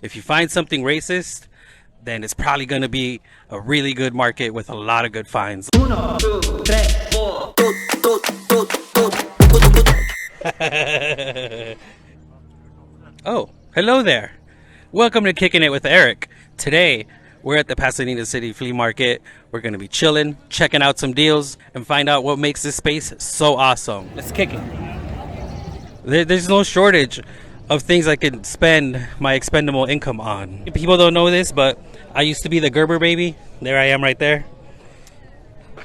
If you find something racist, then it's probably going to be a really good market with a lot of good finds. Uno, two, tres, four. Oh, hello there. Welcome to Kicking It with Eric. Today, we're at the Pasadena City Flea Market. We're going to be chilling, checking out some deals, and find out what makes this space so awesome. Let's kick it. There's no shortage of things I can spend my expendable income on. People don't know this, but I used to be the Gerber baby. There I am right there.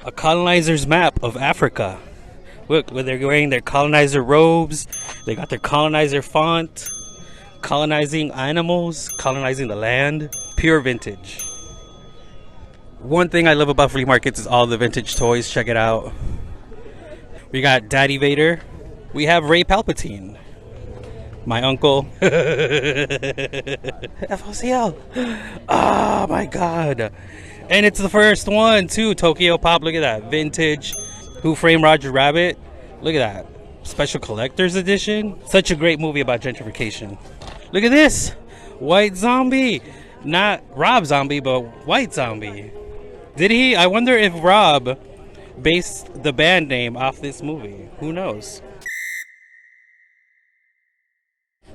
A colonizer's map of Africa. Look, where they're wearing their colonizer robes. They got their colonizer font. Colonizing animals, colonizing the land. Pure vintage. One thing I love about flea markets is all the vintage toys. Check it out. We got Daddy Vader. We have Ray Palpatine. My uncle. FOCL. Oh my god. And it's the first one too. Tokyo Pop. Look at that. Vintage. Who Framed Roger Rabbit. Look at that. Special collector's edition. Such a great movie about gentrification. Look at this. White Zombie. Not Rob Zombie, but White Zombie. Did he? I wonder if Rob based the band name off this movie. Who knows?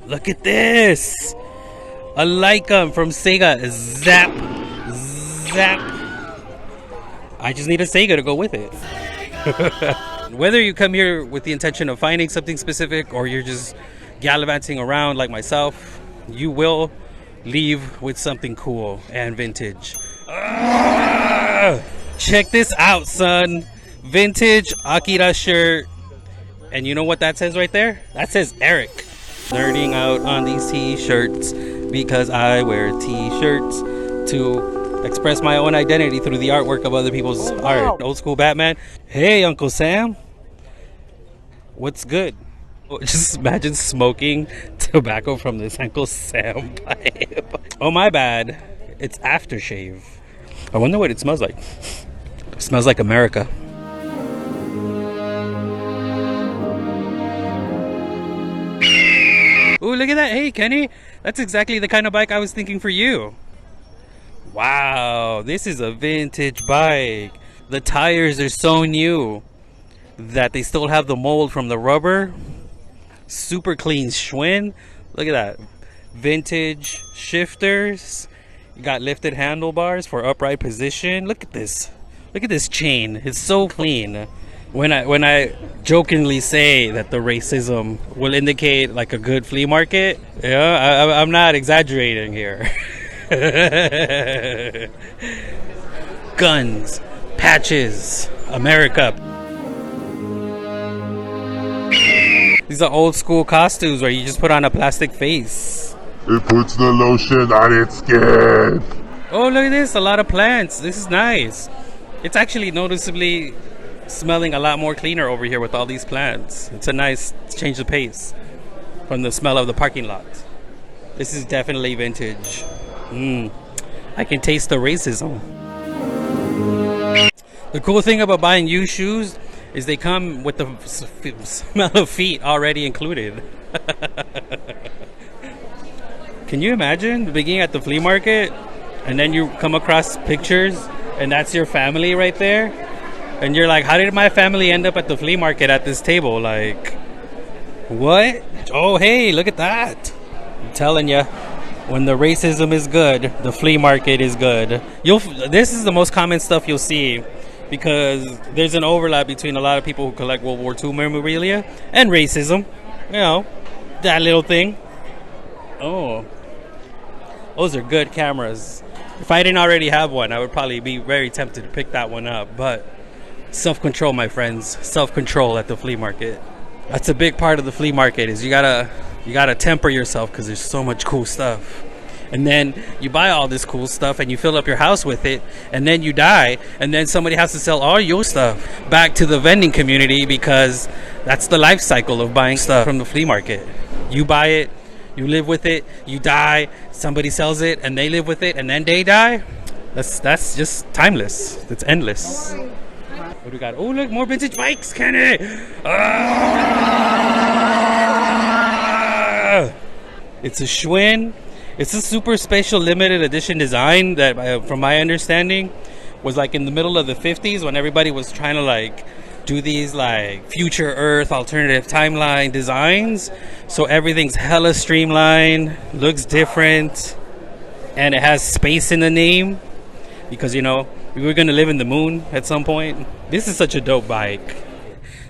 Look at this. A Lycum from Sega. Zap. Zap. I just need a Sega to go with it. Whether you come here with the intention of finding something specific or you're just gallivanting around like myself, you will leave with something cool and vintage. Check this out, son. Vintage Akira shirt. And you know what that says right there? That says Eric. Nerding out on these t-shirts because I wear t-shirts to express my own identity through the artwork of other people's art. Old school Batman. Hey, Uncle Sam. What's good? Just imagine smoking tobacco from this Uncle Sam pipe. Oh, my bad. It's aftershave. I wonder what it smells like. It smells like America. Ooh, look at that. Hey, Kenny. That's exactly the kind of bike I was thinking for you. Wow, this is a vintage bike. The tires are so new that they still have the mold from the rubber. Super clean Schwinn. Look at that. Vintage shifters. You got lifted handlebars for upright position. Look at this. Look at this chain. It's so clean. When I jokingly say that the racism will indicate like a good flea market, yeah, I'm not exaggerating here. Guns, patches, America. These are old school costumes where you just put on a plastic face. It puts the lotion on its skin. Oh, look at this. A lot of plants. This is nice. It's actually noticeably smelling a lot more cleaner over here with all these plants. It's a nice change of pace from the smell of the parking lot. This is definitely vintage. I can taste the racism. The cool thing about buying used shoes is they come with the smell of feet already included. Can you imagine being at the flea market and then you come across pictures and that's your family right there? And you're like, how did my family end up at the flea market at this table? Like, what? Oh, hey, look at that. I'm telling you, when the racism is good, the flea market is good. This is the most common stuff you'll see because there's an overlap between a lot of people who collect World War II memorabilia and racism. You know, that little thing. Oh, those are good cameras. If I didn't already have one, I would probably be very tempted to pick that one up, but self-control, my friends. Self-control at the flea market. That's a big part of the flea market is you gotta temper yourself because there's so much cool stuff. And then you buy all this cool stuff and you fill up your house with it, and then you die, and then somebody has to sell all your stuff back to the vending community because that's the life cycle of buying stuff from the flea market. You buy it, you live with it, you die, somebody sells it, and they live with it, and then they die. That's just timeless. That's endless. What do we got? Oh, look, more vintage bikes, Kenny! It's a Schwinn. It's a super special limited edition design that, from my understanding, was like in the middle of the 50s when everybody was trying to like do these like future Earth alternative timeline designs. So everything's hella streamlined, looks different, and it has space in the name because, you know, we were going to live in the moon at some point. This is such a dope bike.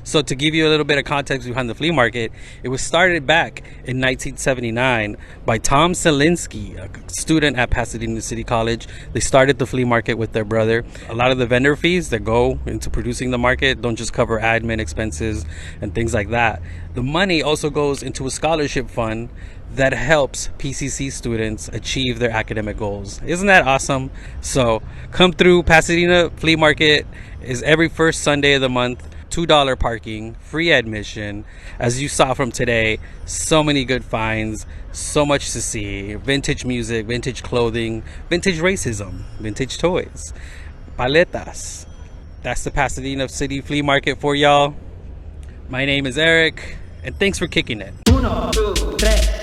So to give you a little bit of context behind the flea market, it was started back in 1979 by Tom Selinsky, a student at Pasadena City College. They started the flea market with their brother. A lot of the vendor fees that go into producing the market don't just cover admin expenses and things like that. The money also goes into a scholarship fund that helps PCC students achieve their academic goals. Isn't that awesome? So come through. Pasadena Flea Market is every first Sunday of the month. $2 parking, free admission. As you saw from today, so many good finds, so much to see. Vintage music, vintage clothing, vintage racism, vintage toys, paletas. That's the Pasadena City Flea Market for y'all. My name is Eric, and thanks for kicking it. 1, 2, 3